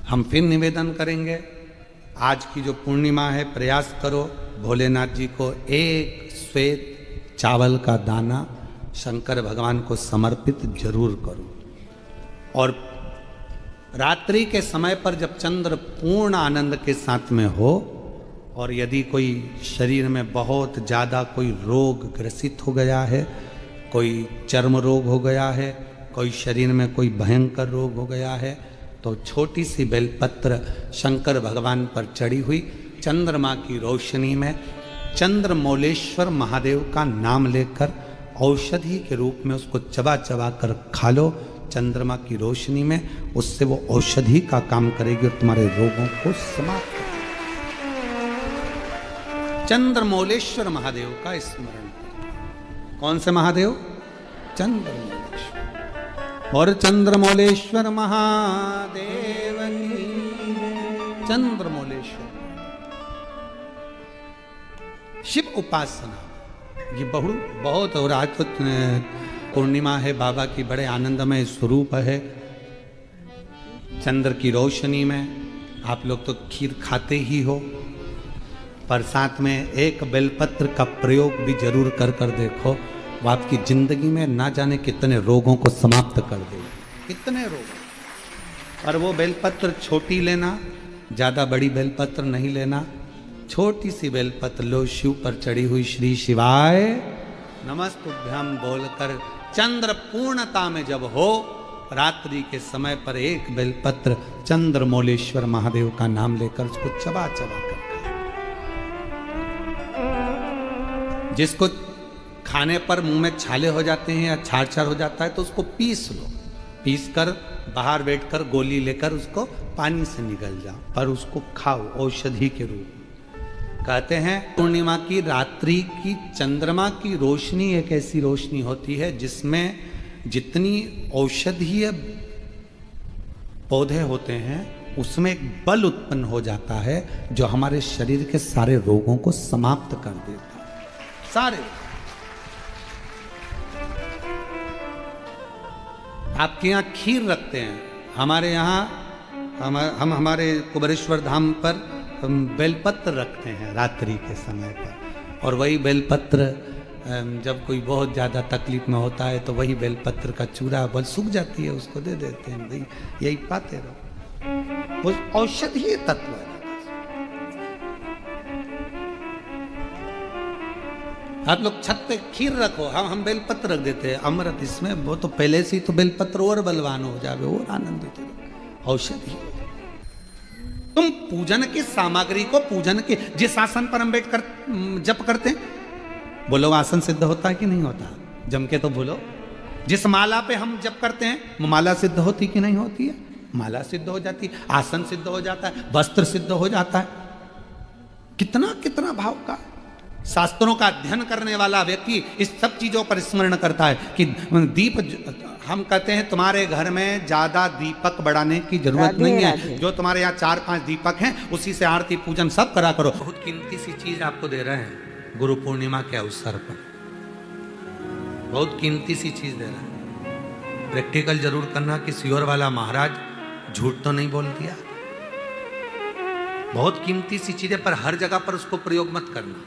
हम फिर निवेदन करेंगे, आज की जो पूर्णिमा है, प्रयास करो भोलेनाथ जी को एक श्वेत चावल का दाना शंकर भगवान को समर्पित जरूर करो। और रात्रि के समय पर जब चंद्र पूर्ण आनंद के साथ में हो, और यदि कोई शरीर में बहुत ज़्यादा कोई रोग ग्रसित हो गया है, कोई चर्म रोग हो गया है, कोई शरीर में कोई भयंकर रोग हो गया है, तो छोटी सी बेलपत्र शंकर भगवान पर चढ़ी हुई चंद्रमा की रोशनी में चंद्रमौलेश्वर महादेव का नाम लेकर औषधि के रूप में उसको चबा चबा कर खा लो। चंद्रमा की रोशनी में उससे वो औषधि का काम करेगी और तुम्हारे रोगों को समाप्त करेगी। चंद्रमौलेश्वर महादेव का स्मरण करें। कौन से महादेव? चंद्रमौलेश्वर। और चंद्रमौलेश्वर महादेव की। चंद्रमौलेश्वर शिव उपासना ये बहुत और आज तो पूर्णिमा है, बाबा की बड़े आनंदमय स्वरूप है। चंद्र की रोशनी में आप लोग तो खीर खाते ही हो, पर साथ में एक बेलपत्र का प्रयोग भी जरूर कर कर देखो, वो आपकी जिंदगी में ना जाने कितने रोगों को समाप्त कर देगी, कितने रोग। और वो बेलपत्र छोटी लेना, ज़्यादा बड़ी बेलपत्र नहीं लेना, छोटी सी बेलपत्र लो, शिव पर चढ़ी हुई श्री शिवाय नमस्तुभ्यम बोलकर चंद्र पूर्णता में जब हो, रात्रि के समय पर एक बेलपत्र चंद्रमौलेश्वर महादेव का नाम लेकर उसको चबा चबा कर खाओ। जिसको खाने पर मुंह में छाले हो जाते हैं या छार छार हो जाता है तो उसको पीस लो, पीस कर बाहर बैठकर गोली लेकर उसको पानी से निगल जाओ, पर उसको खाओ औषधि के रूप। कहते हैं पूर्णिमा की रात्रि की चंद्रमा की रोशनी एक ऐसी रोशनी होती है जिसमें जितनी औषधीय पौधे होते हैं उसमें एक बल उत्पन्न हो जाता है जो हमारे शरीर के सारे रोगों को समाप्त कर देता है। सारे आपके यहाँ खीर रखते हैं, हमारे यहाँ हम हमारे कुबेरेश्वर धाम पर हम बेलपत्र रखते हैं रात्रि के समय पर। और वही बेलपत्र जब कोई बहुत ज़्यादा तकलीफ में होता है तो वही बेलपत्र का चूरा बल सूख जाती है, उसको दे देते हैं, भाई यही पाते रहो, वो औषधीय तत्व है। आप लोग छत पे खीर रखो, हम बेलपत्र रख देते हैं, अमृत इसमें, वो तो पहले से ही तो बेलपत्र और बलवान हो जावे और आनंदित हो, औषधि। तुम पूजन की सामग्री को, पूजन के जिस आसन पर हम बैठ कर जप करते हैं, बोलो आसन सिद्ध होता है कि नहीं होता? जम के तो बोलो। जिस माला पे हम जप करते हैं माला सिद्ध होती कि नहीं होती है? माला सिद्ध हो जाती है, आसन सिद्ध हो जाता है, वस्त्र सिद्ध हो जाता है। कितना कितना भाव का। शास्त्रों का अध्ययन करने वाला व्यक्ति इस सब चीजों पर स्मरण करता है कि दीप, हम कहते हैं तुम्हारे घर में ज्यादा दीपक बढ़ाने की जरूरत नहीं है, जो तुम्हारे यहाँ 4-5 दीपक हैं उसी से आरती पूजन सब करा करो। बहुत कीमती सी चीज आपको दे रहे हैं गुरु पूर्णिमा के अवसर पर, बहुत कीमती सी चीज दे रहे हैं। प्रैक्टिकल जरूर करना कि सियोर वाला महाराज झूठ तो नहीं बोल दिया। बहुत कीमती सी चीज है, पर हर जगह पर उसको प्रयोग मत करना,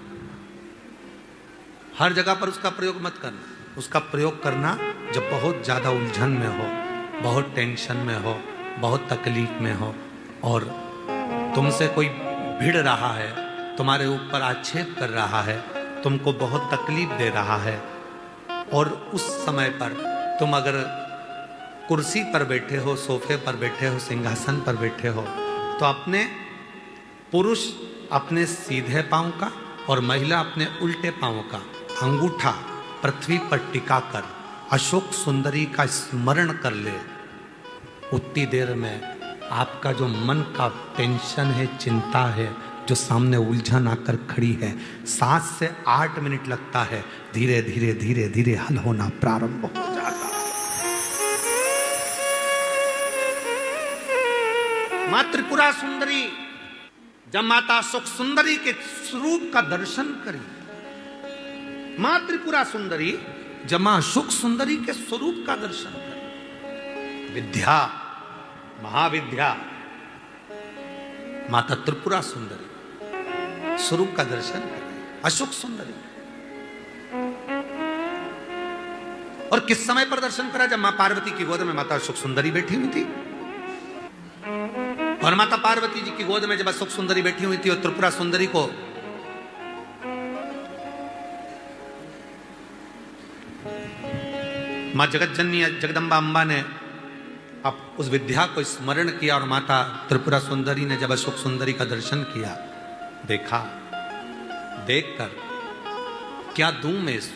हर जगह पर उसका प्रयोग मत करना। उसका प्रयोग करना जब बहुत ज़्यादा उलझन में हो, बहुत टेंशन में हो, बहुत तकलीफ में हो, और तुमसे कोई भिड़ रहा है, तुम्हारे ऊपर आक्षेप कर रहा है, तुमको बहुत तकलीफ दे रहा है, और उस समय पर तुम अगर कुर्सी पर बैठे हो, सोफे पर बैठे हो, सिंहासन पर बैठे हो, तो अपने पुरुष अपने सीधे पांव का और महिला अपने उल्टे पांव का अंगूठा पृथ्वी पर टिकाकर अशोक सुंदरी का स्मरण कर ले। उतनी देर में आपका जो मन का टेंशन है, चिंता है, जो सामने उलझन आकर खड़ी है, 7 से 8 मिनट लगता है, धीरे धीरे धीरे धीरे हल होना प्रारंभ हो जाता है। मां त्रिपुरा सुंदरी जब माता सुख सुंदरी के स्वरूप का दर्शन करी, मां त्रिपुरा सुंदरी जब मां सुख सुंदरी के स्वरूप का दर्शन करी, विद्या, महाविद्या, माता त्रिपुरा सुंदरी स्वरूप का दर्शन कर रही, अशोक सुंदरी। और किस समय पर दर्शन करा? जब मां पार्वती की गोद में माता अशोक सुंदरी बैठी हुई थी। और माता पार्वती जी की गोद में जब अशोक सुंदरी बैठी हुई थी और त्रिपुरा सुंदरी को मां जगत जननी जगदम्बा अम्बा ने अब उस विद्या को स्मरण किया और माता त्रिपुरा सुंदरी ने जब अशोक सुंदरी का दर्शन किया, देखा, देखकर क्या दूं मैं इस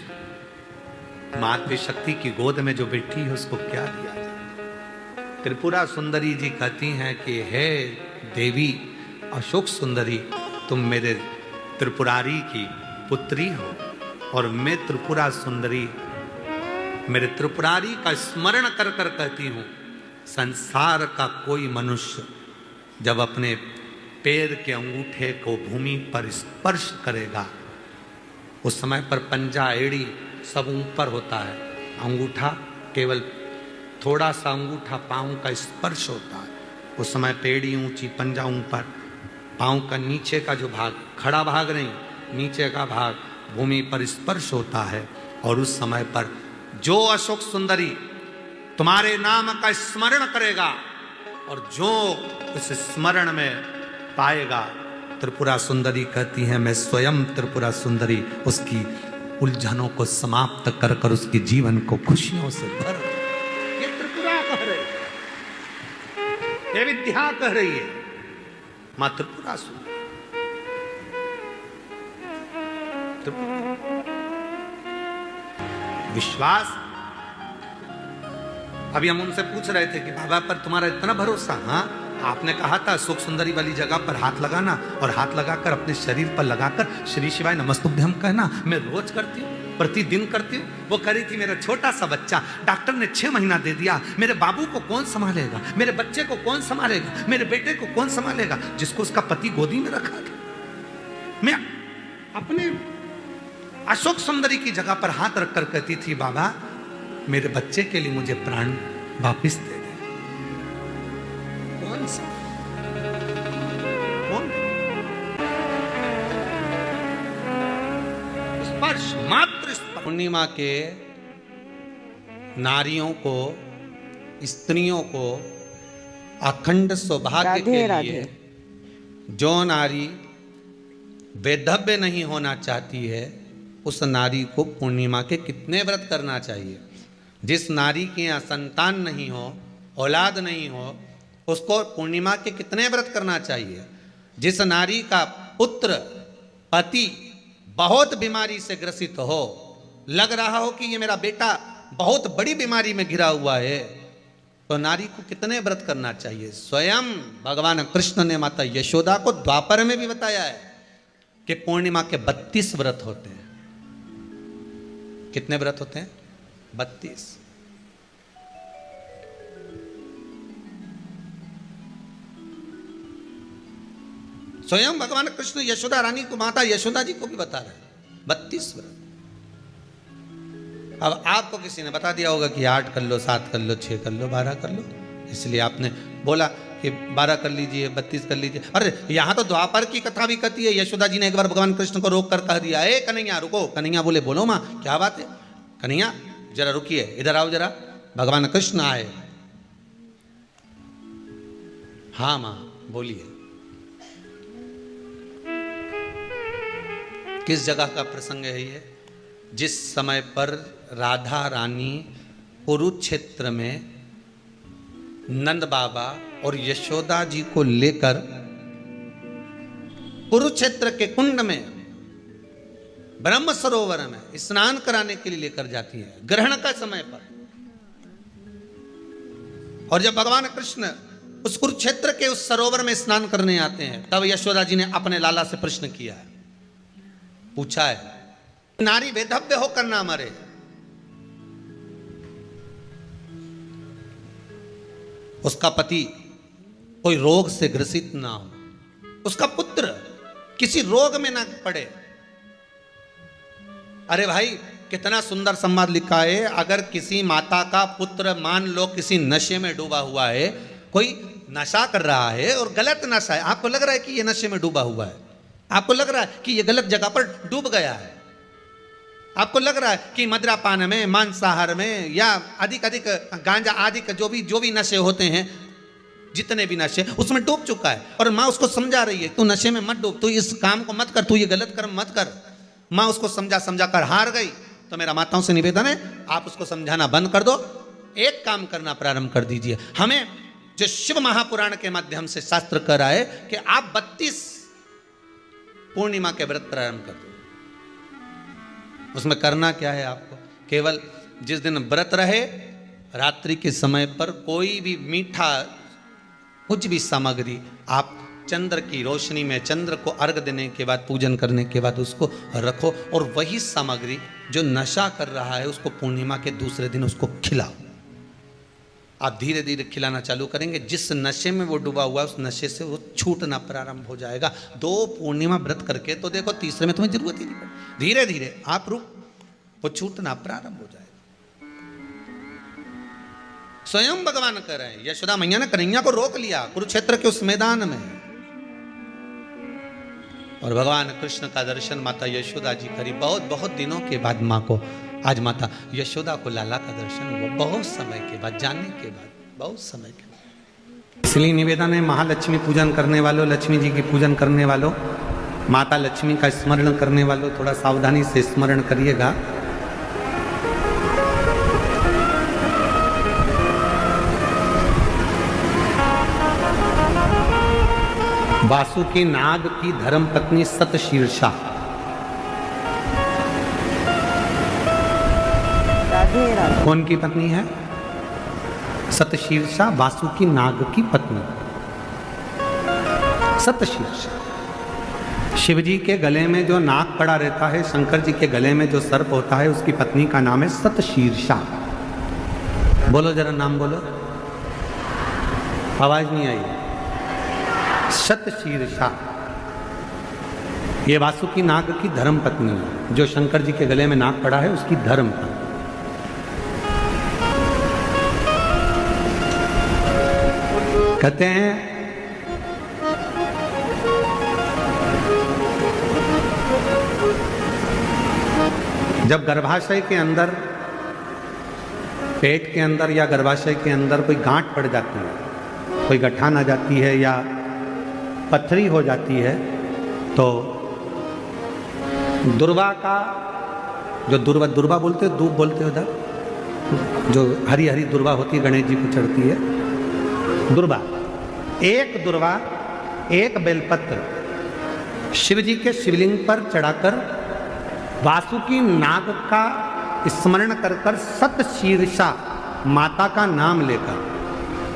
मातृ शक्ति की गोद में जो बैठी है उसको क्या दिया जाए? त्रिपुरा सुंदरी जी कहती हैं कि हे देवी अशोक सुंदरी, तुम मेरे त्रिपुरारी की पुत्री हो और मैं त्रिपुरा सुंदरी मेरे त्रिपुरारी का स्मरण कर कर कहती हूं, संसार का कोई मनुष्य जब अपने पैर के अंगूठे को भूमि पर स्पर्श करेगा, उस समय पर पंजा एड़ी सब ऊपर होता है, अंगूठा केवल थोड़ा सा अंगूठा पांव का स्पर्श होता है। उस समय पेड़ी ऊंची, पंजा ऊपर, पांव का नीचे का जो भाग, खड़ा भाग नहीं, नीचे का भाग भूमि पर स्पर्श होता है। और उस समय पर जो अशोक सुंदरी तुम्हारे नाम का स्मरण करेगा और जो उस स्मरण में पाएगा, त्रिपुरा सुंदरी कहती है मैं स्वयं त्रिपुरा सुंदरी उसकी उलझनों को समाप्त कर कर उसके जीवन को खुशियों से भर। ये त्रिपुरा कह रही है, ये विद्या कह रही है मां त्रिपुरा सुंदरी। विश्वास। अभी हम उनसे पूछ रहे थे कि बाबा पर तुम्हारा इतना भरोसा? हाँ, आपने कहा था अशोक सुंदरी वाली जगह पर हाथ लगाना और हाथ लगाकर अपने शरीर पर लगाकर श्री शिवाय नमस्तुभ्यम कहना। मैं रोज करती हूँ, प्रतिदिन करती हूँ। वो कह रही थी मेरा छोटा सा बच्चा, डॉक्टर ने 6 महीना दे दिया, मेरे बाबू को कौन संभालेगा, मेरे बच्चे को कौन संभालेगा, मेरे बेटे को कौन संभालेगा, जिसको उसका पति गोदी में रखा था। मैं अपने अशोक सुंदरी की जगह पर हाथ रखकर कहती थी बाबा मेरे बच्चे के लिए मुझे प्राण वापिस दे दे। कौन सा? कौन? स्पर्श, मात्र स्पर्श। पूर्णिमा के नारियों को, स्त्रियों को अखंड सौभाग्य के लिए जो नारी वैधव्य नहीं होना चाहती है, उस नारी को पूर्णिमा के कितने व्रत करना चाहिए? जिस नारी के यहाँ संतान नहीं हो, औलाद नहीं हो, उसको पूर्णिमा के कितने व्रत करना चाहिए? जिस नारी का पुत्र, पति बहुत बीमारी से ग्रसित हो, लग रहा हो कि ये मेरा बेटा बहुत बड़ी बीमारी में घिरा हुआ है, तो नारी को कितने व्रत करना चाहिए? स्वयं भगवान कृष्ण ने माता यशोदा को द्वापर में भी बताया है कि पूर्णिमा के 32 व्रत होते हैं। कितने व्रत होते हैं? 32। स्वयं भगवान कृष्ण यशोदा रानी को, माता यशोदा जी को भी बता रहे हैं 32 व्रत। अब आपको किसी ने बता दिया होगा कि 8 कर लो, 7 कर लो, 6 कर लो, 12 कर लो, इसलिए आपने बोला कि 12 कर लीजिए, 32 कर लीजिए। अरे यहां तो द्वापर की कथा भी कहती है। यशोदा जी ने एक बार भगवान कृष्ण को रोक कर कह दिया, ए कन्हैया रुको। कन्हैया बोले बोलो मां क्या बात है? कन्हैया जरा रुकिए, इधर आओ जरा। भगवान कृष्ण आए। हाँ मां बोलिए। किस जगह का प्रसंग है ये? जिस समय पर राधा रानी कुरुक्षेत्र में नंद बाबा और यशोदा जी को लेकर कुरुक्षेत्र के कुंड में, ब्रह्म सरोवर में स्नान कराने के लिए लेकर जाती है, ग्रहण का समय पर। और जब भगवान कृष्ण उस कुरुक्षेत्र के उस सरोवर में स्नान करने आते हैं, तब यशोदा जी ने अपने लाला से प्रश्न किया है, पूछा है, नारी वैधव्य होकर ना मरे, उसका पति कोई रोग से ग्रसित ना हो, उसका पुत्र किसी रोग में ना पड़े। अरे भाई कितना सुंदर संवाद लिखा है। अगर किसी माता का पुत्र मान लो किसी नशे में डूबा हुआ है, कोई नशा कर रहा है और गलत नशा है, आपको लग रहा है कि ये नशे में डूबा हुआ है, आपको लग रहा है कि ये गलत जगह पर डूब गया है, आपको लग रहा है कि मदिरापान में, मांसाहार में या अधिक अधिक गांजा आदि का जो भी नशे होते हैं, जितने भी नशे, उसमें डूब चुका है। और माँ उसको समझा रही है, तू नशे में मत डूब, तू इस काम को मत कर, तू ये गलत कर्म मत कर। माँ उसको समझा समझा कर हार गई। तो मेरा माताओं से निवेदन है, आप उसको समझाना बंद कर दो, एक काम करना प्रारंभ कर दीजिए। हमें जो शिव महापुराण के माध्यम से शास्त्र कह रहा है कि आप 32 पूर्णिमा के व्रत प्रारंभ कर दो। उसमें करना क्या है आपको, केवल जिस दिन व्रत रहे रात्रि के समय पर कोई भी मीठा कुछ भी सामग्री आप चंद्र की रोशनी में, चंद्र को अर्घ देने के बाद, पूजन करने के बाद उसको रखो, और वही सामग्री जो नशा कर रहा है उसको पूर्णिमा के दूसरे दिन उसको खिलाओ। आप धीरे धीरे खिलाना चालू करेंगे, जिस नशे में वो डूबा हुआ है उस नशे से वो छूटना प्रारंभ हो जाएगा। 2 पूर्णिमा व्रत करके तो देखो, तीसरे में तुम्हें जरूरत ही नहीं पड़ेगी, धीरे धीरे आप रुक, वो छूटना प्रारंभ हो जाएगा। स्वयं भगवान कह रहे हैं, यशोदा मैया ने कन्हैया को रोक लिया कुरुक्षेत्र के उस मैदान में, और भगवान कृष्ण का दर्शन माता यशोदा जी करी। बहुत बहुत दिनों के बाद माँ को, आज माता यशोदा को लाला का दर्शन हुआ, बहुत समय के बाद, जानने के बाद, बहुत समय के बाद। इसलिए निवेदन है, महालक्ष्मी पूजन करने वालों, लक्ष्मी जी की पूजन करने वालों, माता लक्ष्मी का स्मरण करने वालों, थोड़ा सावधानी से स्मरण करिएगा। वासुकी नाग की धर्मपत्नी सतशीर्षा, कौन की पत्नी है? सतशीर्षा वासुकी नाग की पत्नी सतशीर्षा। शिव जी के गले में जो नाग पड़ा रहता है, शंकर जी के गले में जो सर्प होता है, उसकी पत्नी का नाम है सतशीर्षा। बोलो जरा, नाम बोलो, आवाज नहीं आई। सतशीर्षा, ये वासुकी नाग की धर्म पत्नी है, जो शंकर जी के गले में नाग पड़ा है उसकी धर्म पत्नी। कहते हैं जब गर्भाशय के अंदर, पेट के अंदर या गर्भाशय के अंदर कोई गांठ पड़ जाती है, कोई गठान आ जाती है या पथरी हो जाती है, तो दुर्वा का जो दुर्वा बोलते हो, दूब बोलते हो उधर, जो हरी हरी दुर्वा होती है, गणेश जी को चढ़ती है दुर्वा, एक दुर्वा, एक बेलपत्र शिव जी के शिवलिंग पर चढ़ाकर वासुकी नाग का स्मरण कर कर सतशीर्षा माता का नाम लेकर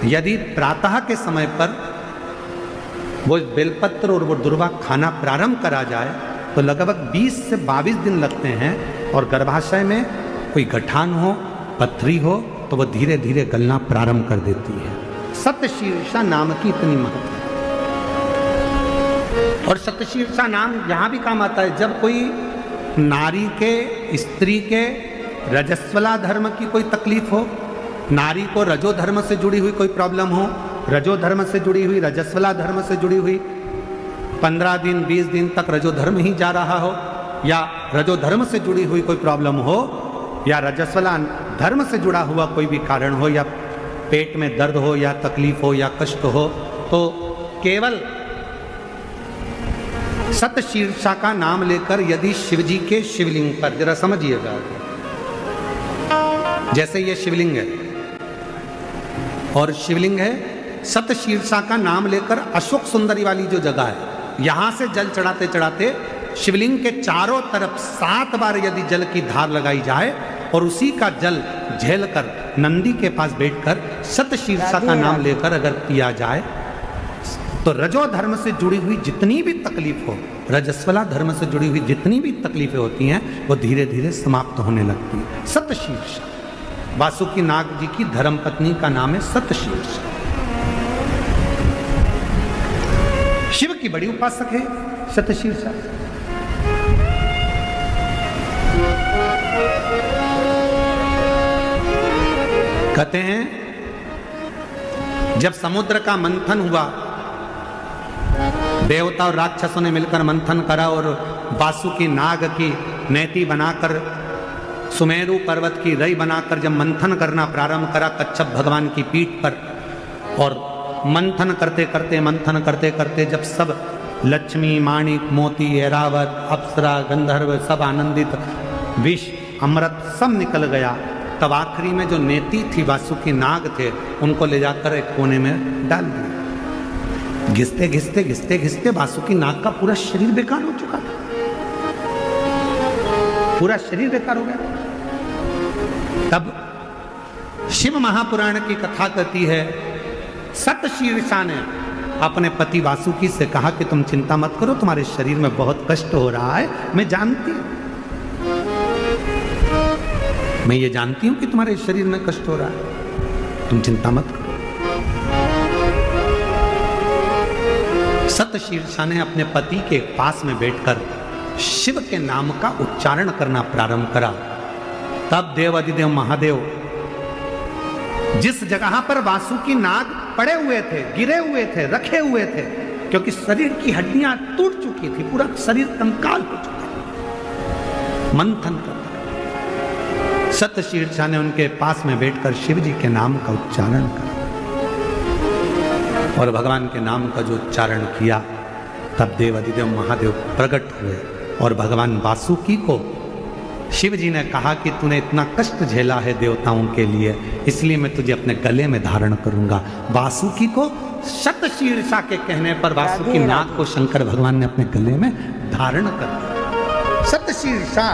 यदि प्रातः के समय पर वो बेलपत्र और वो दुर्वा खाना प्रारंभ करा जाए तो लगभग 20 से 22 दिन लगते हैं, और गर्भाशय में कोई गठान हो, पथरी हो, तो वो धीरे धीरे गलना प्रारंभ कर देती है। सतशीर्षा नाम की इतनी महत्व, और सतशीर्षा नाम यहां भी काम आता है जब कोई नारी के, स्त्री के रजस्वला धर्म की कोई तकलीफ हो, नारी को रजो धर्म से जुड़ी हुई कोई प्रॉब्लम हो, रजो धर्म से जुड़ी हुई, रजस्वला धर्म से जुड़ी हुई, 15 दिन 20 दिन तक रजो धर्म ही जा रहा हो, या रजो धर्म से जुड़ी हुई कोई प्रॉब्लम हो, या रजस्वला धर्म से जुड़ा हुआ कोई भी कारण हो, या पेट में दर्द हो, या तकलीफ हो, या कष्ट हो, तो केवल सतशीर्षा का नाम लेकर यदि शिव जी के शिवलिंग पर, जरा समझिएगा, जैसे ये शिवलिंग है और शिवलिंग है, सतशीर्षा का नाम लेकर अशोक सुंदरी वाली जो जगह है, यहां से जल चढ़ाते चढ़ाते शिवलिंग के चारों तरफ 7 बार यदि जल की धार लगाई जाए और उसी का जल झेलकर नंदी के पास बैठकर सतशीर्षा का नाम लेकर अगर पिया जाए तो रजो धर्म से जुड़ी हुई जितनी भी तकलीफ हो, रजस्वला धर्म से जुड़ी हुई जितनी भी तकलीफें होती हैं, वो धीरे धीरे समाप्त होने लगती है। सतशीर्षा, वासुकी नाग जी की धर्मपत्नी का नाम है सतशीर्षा। शिव की बड़ी उपासक है सतशीर्षा। कहते हैं जब समुद्र का मंथन हुआ, देवता और राक्षसों ने मिलकर मंथन करा और वासुकी नाग की नेति बनाकर सुमेरु पर्वत की रई बनाकर जब मंथन करना प्रारंभ करा कच्छप भगवान की पीठ पर, और मंथन करते करते जब सब लक्ष्मी, माणिक, मोती, ऐरावत, अप्सरा, गंधर्व सब आनंदित, विष, अमृत सब निकल गया, तब आखिरी में जो नेति थी वासुकी नाग थे उनको ले जाकर एक कोने में डाल दिया। घिसते वासुकी नाग का पूरा शरीर बेकार हो चुका था, पूरा शरीर बेकार हो गया। तब शिव महापुराण की कथा कहती है, सतशीर्षा ने अपने पति वासुकी से कहा कि तुम चिंता मत करो, तुम्हारे शरीर में बहुत कष्ट हो रहा है, मैं जानती हूं, मैं ये जानती हूं कि तुम्हारे शरीर में कष्ट हो रहा है, तुम चिंता मत करो। सतशीर्षा ने अपने पति के पास में बैठकर शिव के नाम का उच्चारण करना प्रारंभ करा। तब देवाधिदेव महादेव जिस जगह पर वासुकी नाग पड़े हुए थे, गिरे हुए थे, रखे हुए थे, क्योंकि शरीर की हड्डियां टूट चुकी थी, पूरा शरीर कंकाल हो चुका था, मंथन करता, सतशीर्षा ने उनके पास में बैठकर शिव जी के नाम का उच्चारण करा और भगवान के नाम का जो उच्चारण किया, तब देवाधिदेव महादेव प्रकट हुए और भगवान वासुकी को शिव जी ने कहा कि तूने इतना कष्ट झेला है देवताओं के लिए, इसलिए मैं तुझे अपने गले में धारण करूंगा। वासुकी को सतशीर्षा के कहने पर वासुकी नाग को शंकर भगवान ने अपने गले में धारण कर दिया। सतशीर्षा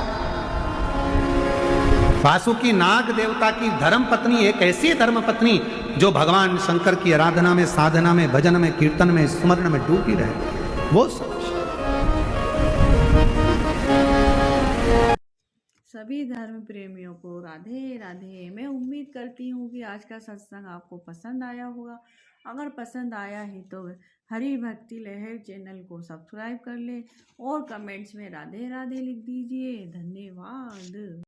वासुकी नाग देवता की धर्म पत्नी, एक ऐसी धर्म पत्नी जो भगवान शंकर की आराधना में, साधना में, भजन में, कीर्तन में, स्मरण में डूबी रहे, वो सभी धर्म प्रेमियों को राधे राधे। मैं उम्मीद करती हूँ कि आज का सत्संग आपको पसंद आया होगा। अगर पसंद आया है तो हरि भक्ति लहर चैनल को सब्सक्राइब कर ले और कमेंट्स में राधे राधे लिख दीजिए। धन्यवाद।